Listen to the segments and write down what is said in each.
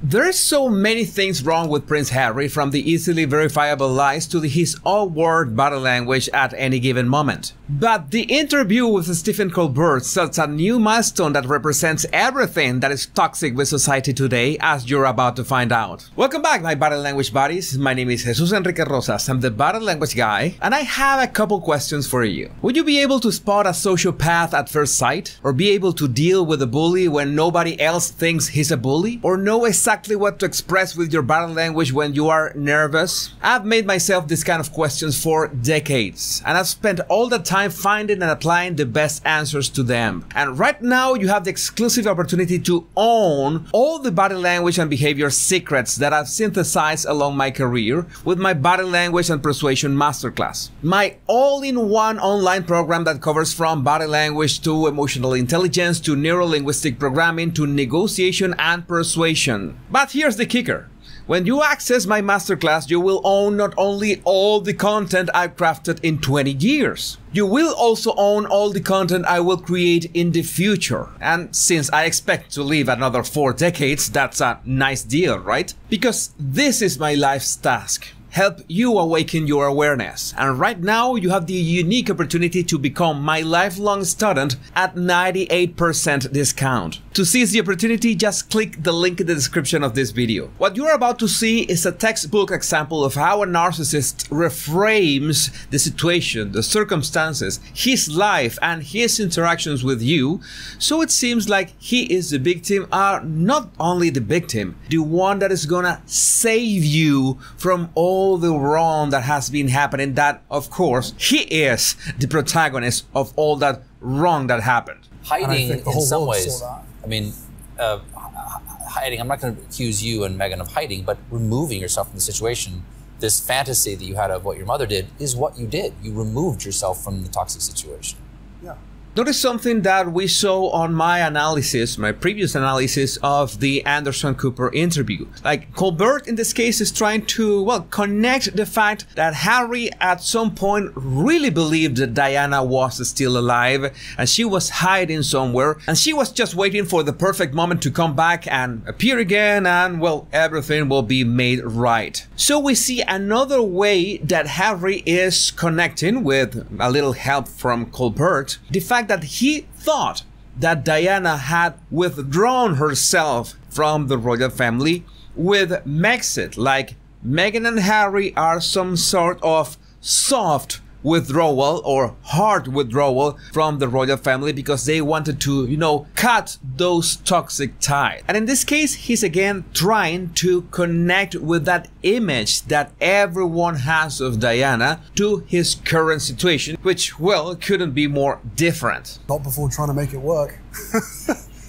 There's so many things wrong with Prince Harry, from the easily verifiable lies to his all-word body language at any given moment. But the interview with Stephen Colbert sets a new milestone that represents everything that is toxic with society today, as you're about to find out. Welcome back, my body language buddies. My name is Jesus Enrique Rosas. I'm the body language guy, and I have a couple questions for you. Would you be able to spot a sociopath at first sight? Or be able to deal with a bully when nobody else thinks he's a bully? Or know exactly what to express with your body language when you are nervous? I've made myself this kind of questions for decades, and I've spent all the time finding and applying the best answers to them. And right now you have the exclusive opportunity to own all the body language and behavior secrets that I've synthesized along my career with my body language and persuasion masterclass. My all-in-one online program that covers from body language to emotional intelligence to neuro-linguistic programming to negotiation and persuasion. But here's the kicker. When you access my masterclass, you will own not only all the content I've crafted in 20 years, you will also own all the content I will create in the future. And since I expect to live another 4 decades, that's a nice deal, right? Because this is my life's task. Help you awaken your awareness. And right now you have the unique opportunity to become my lifelong student at 98% discount. To seize the opportunity, just click the link in the description of this video. What you're about to see is a textbook example of how a narcissist reframes the situation, the circumstances, his life and his interactions with you, so it seems like he is the victim, or not only the victim, the one that is gonna save you from all the wrong that has been happening, that of course he is the protagonist of all that wrong that happened. Hiding in some ways, I mean, hiding, I'm not going to accuse you and Megan of hiding, but removing yourself from the situation, this fantasy that you had of what your mother did is what you did. You removed yourself from the toxic situation. Yeah. Notice something that we saw on my analysis, my previous analysis of the Anderson Cooper interview. Like, Colbert in this case is trying to, well, connect the fact that Harry at some point really believed that Diana was still alive and she was hiding somewhere and she was just waiting for the perfect moment to come back and appear again, and well, everything will be made right. So we see another way that Harry is connecting, with a little help from Colbert, the fact that he thought that Diana had withdrawn herself from the royal family with Megxit, like Meghan and Harry are some sort of soft withdrawal or hard withdrawal from the royal family because they wanted to, you know, cut those toxic ties. And in this case, he's again trying to connect with that image that everyone has of Diana to his current situation, which, well, couldn't be more different. Not before trying to make it work.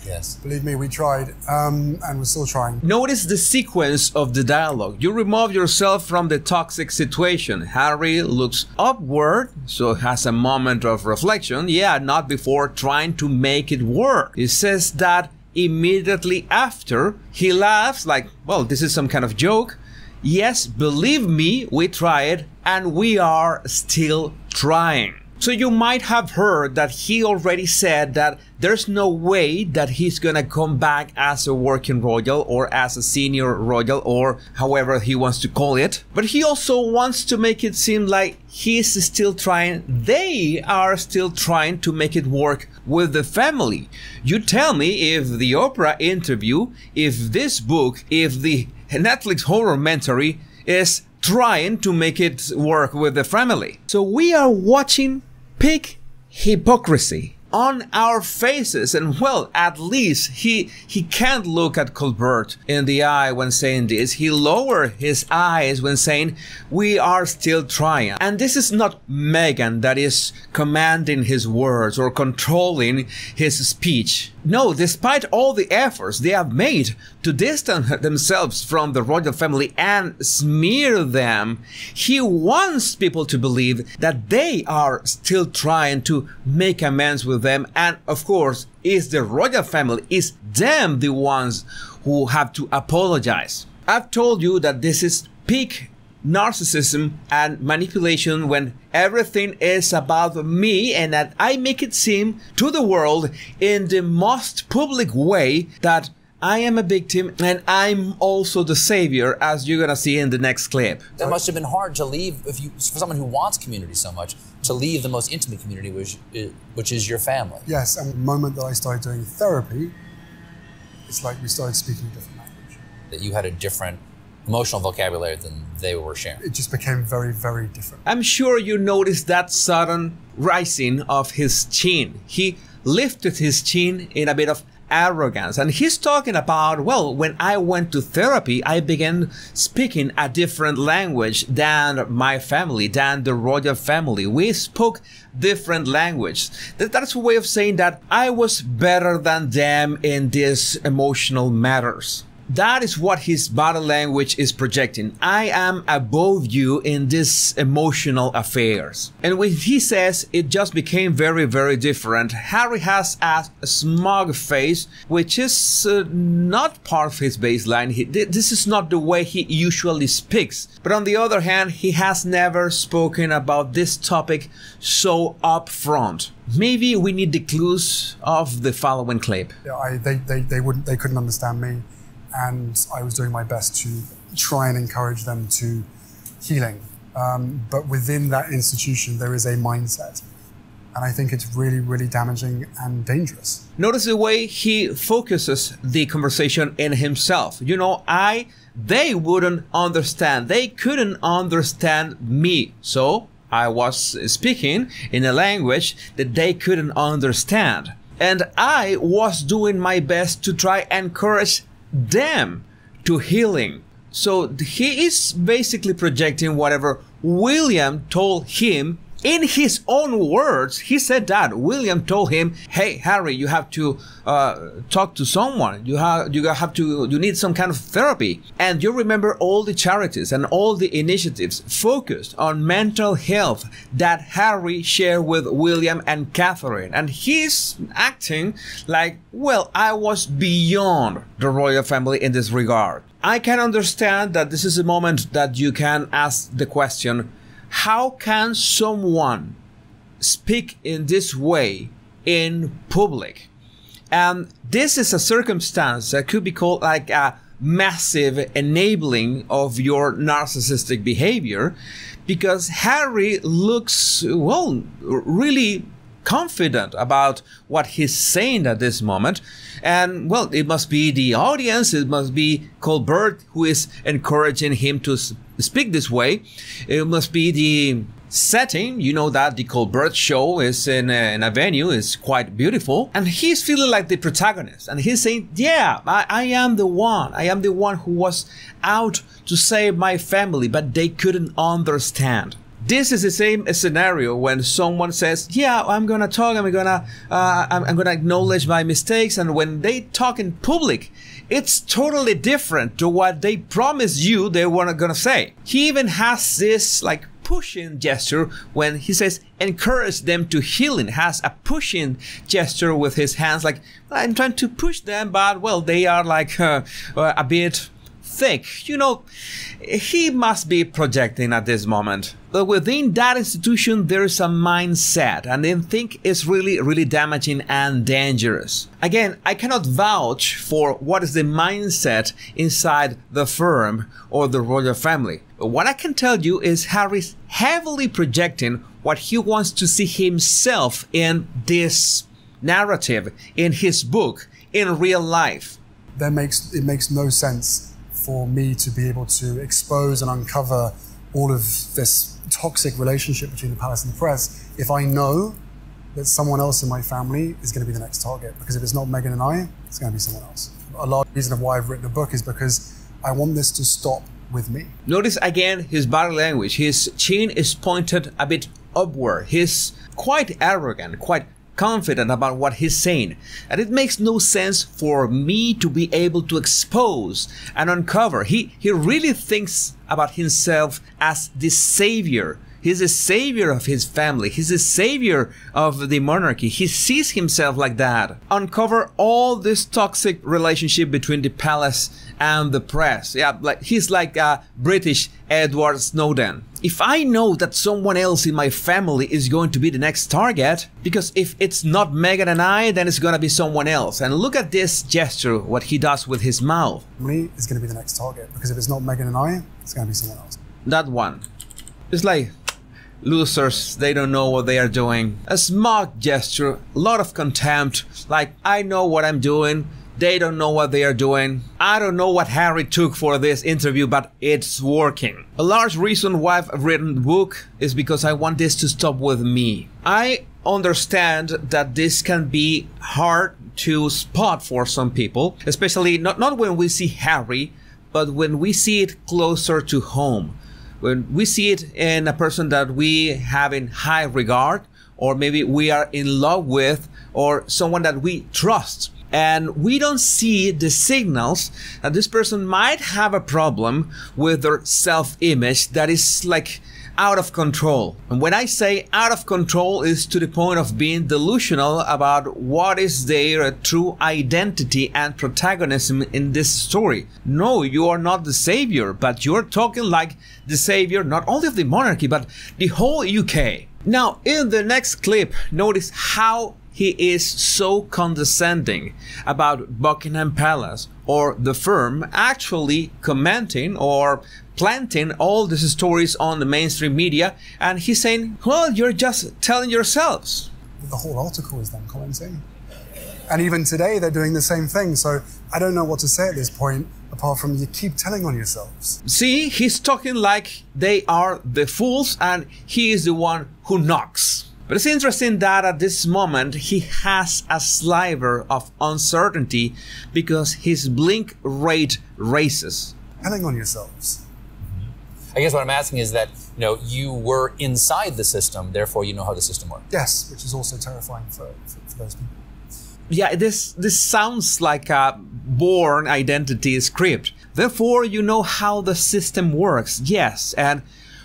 Yes. Believe me, we tried, and we're still trying. Notice the sequence of the dialogue. You remove yourself from the toxic situation. Harry looks upward, so has a moment of reflection. Yeah, not before trying to make it work. He says that immediately after, he laughs like, well, this is some kind of joke. Yes, believe me, we tried, and we are still trying. So you might have heard that he already said that there's no way that he's gonna come back as a working royal or as a senior royal or however he wants to call it. But he also wants to make it seem like he's still trying, they are still trying to make it work with the family. You tell me if the Oprah interview, if this book, if the Netflix horror mentory is trying to make it work with the family. So we are watching peak hypocrisy on our faces, and well, at least he can't look at Colbert in the eye when saying this. He lowered his eyes when saying we are still trying. And this is not Meghan that is commanding his words or controlling his speech. No, despite all the efforts they have made to distance themselves from the royal family and smear them, he wants people to believe that they are still trying to make amends with them. And of course, is the royal family, is them the ones who have to apologize. I've told you that this is peak narcissism and manipulation when everything is about me, and that I make it seem to the world in the most public way that I am a victim and I'm also the savior, as you're gonna see in the next clip. That must have been hard to leave, for someone who wants community so much, to leave the most intimate community, which is your family. Yes, and the moment that I started doing therapy, it's like we started speaking a different language. That you had a different emotional vocabulary than they were sharing. It just became very, very different. I'm sure you noticed that sudden rising of his chin. He lifted his chin in a bit of arrogance, and he's talking about, well, when I went to therapy, I began speaking a different language than my family, than the royal family. We spoke different language. That's a way of saying that I was better than them in these emotional matters. That is what his body language is projecting. I am above you in these emotional affairs. And when he says it just became very, very different, Harry has a smug face, which is not part of his baseline. This is not the way he usually speaks. But on the other hand, he has never spoken about this topic so upfront. Maybe we need the clues of the following clip. Yeah, they couldn't understand me. And I was doing my best to try and encourage them to healing. But within that institution, there is a mindset. And I think it's really, really damaging and dangerous. Notice the way he focuses the conversation in himself. You know, they wouldn't understand. They couldn't understand me. So I was speaking in a language that they couldn't understand. And I was doing my best to try and encourage them to healing. So he is basically projecting whatever William told him in his own words. He said that William told him, hey Harry, you have to talk to someone, you need some kind of therapy. And you remember all the charities and all the initiatives focused on mental health that Harry shared with William and Catherine. And he's acting like, well, I was beyond the royal family in this regard. I can understand that this is a moment that you can ask the question, how can someone speak in this way in public? And this is a circumstance that could be called like a massive enabling of your narcissistic behavior, because Harry looks, well, really confident about what he's saying at this moment. And well, it must be the audience, it must be Colbert who is encouraging him to speak this way. It must be the setting. You know that the Colbert show is in a venue, is quite beautiful, and he's feeling like the protagonist, and he's saying, yeah, I am the one who was out to save my family, but they couldn't understand. This is the same scenario when someone says, yeah, I'm gonna talk, I'm gonna acknowledge my mistakes, and when they talk in public, it's totally different to what they promised you they weren't gonna say. He even has this like pushing gesture when he says encourage them to healing, has a pushing gesture with his hands, like I'm trying to push them, but well, they are like a bit thick. You know, he must be projecting at this moment. But within that institution, there's a mindset, and I think it's really, really damaging and dangerous. Again, I cannot vouch for what is the mindset inside the firm or the royal family. But what I can tell you is Harry's heavily projecting what he wants to see himself in this narrative, in his book, in real life. It makes no sense for me to be able to expose and uncover all of this toxic relationship between the palace and the press if I know that someone else in my family is going to be the next target. Because if it's not Meghan and I, it's going to be someone else. A large reason of why I've written a book is because I want this to stop with me. Notice again his body language. His chin is pointed a bit upward. He's quite arrogant, quite confident about what he's saying, and it makes no sense for me to be able to expose and uncover. He really thinks about himself as the savior. He's a savior of his family. He's a savior of the monarchy. He sees himself like that. Uncover all this toxic relationship between the palace and the press. Yeah, like he's like a British Edward Snowden. If I know that someone else in my family is going to be the next target, because if it's not Meghan and I, then it's gonna be someone else. And look at this gesture, what he does with his mouth. Me is gonna be the next target, because if it's not Meghan and I, it's gonna be someone else. That one. It's like, losers, they don't know what they are doing. A smug gesture, a lot of contempt, like, I know what I'm doing. They don't know what they are doing. I don't know what Harry took for this interview, but it's working. A large reason why I've written the book is because I want this to stop with me. I understand that this can be hard to spot for some people, especially not when we see Harry, but when we see it closer to home. When we see it in a person that we have in high regard, or maybe we are in love with, or someone that we trust. And we don't see the signals that this person might have a problem with their self-image that is like out of control. And when I say out of control, is to the point of being delusional about what is their true identity and protagonism in this story. No, you are not the savior, but you're talking like the savior not only of the monarchy, but the whole UK. Now, in the next clip, notice how he is so condescending about Buckingham Palace or the firm, actually commenting or planting all these stories on the mainstream media, and he's saying, well, you're just telling yourselves. The whole article is them commenting. And even today they're doing the same thing, so I don't know what to say at this point, apart from you keep telling on yourselves. See, he's talking like they are the fools and he is the one who knocks. But it's interesting that at this moment he has a sliver of uncertainty because his blink rate raises. Telling on yourselves. I guess what I'm asking is that, you know, you were inside the system, therefore you know how the system works. Yes, which is also terrifying for those people. Yeah, this sounds like a born identity script. Therefore, you know how the system works. Yes, and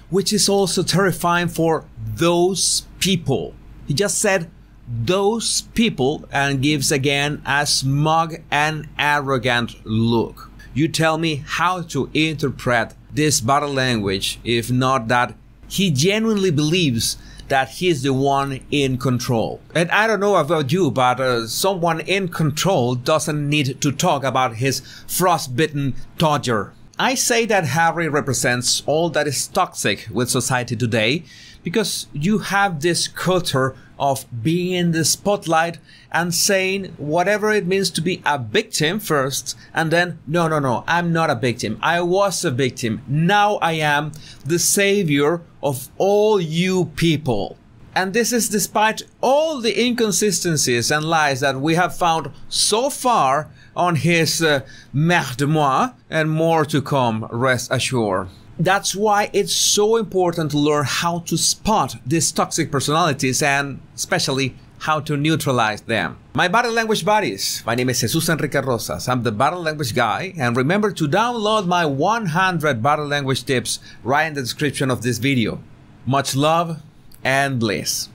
which is also terrifying for those people. He just said those people and gives again a smug and arrogant look. You tell me how to interpret this body language if not that he genuinely believes that he's the one in control. And I don't know about you, but someone in control doesn't need to talk about his frostbitten Dodger. I say that Harry represents all that is toxic with society today because you have this culture of being in the spotlight and saying whatever it means to be a victim first, and then, no, I'm not a victim. I was a victim. Now I am the savior of all you people. And this is despite all the inconsistencies and lies that we have found so far on his Mère de Moi, and more to come, rest assured. That's why it's so important to learn how to spot these toxic personalities and especially how to neutralize them. My body language buddies, my name is Jesus Enrique Rosas. I'm the body language guy, and remember to download my 100 body language tips right in the description of this video. Much love and bliss.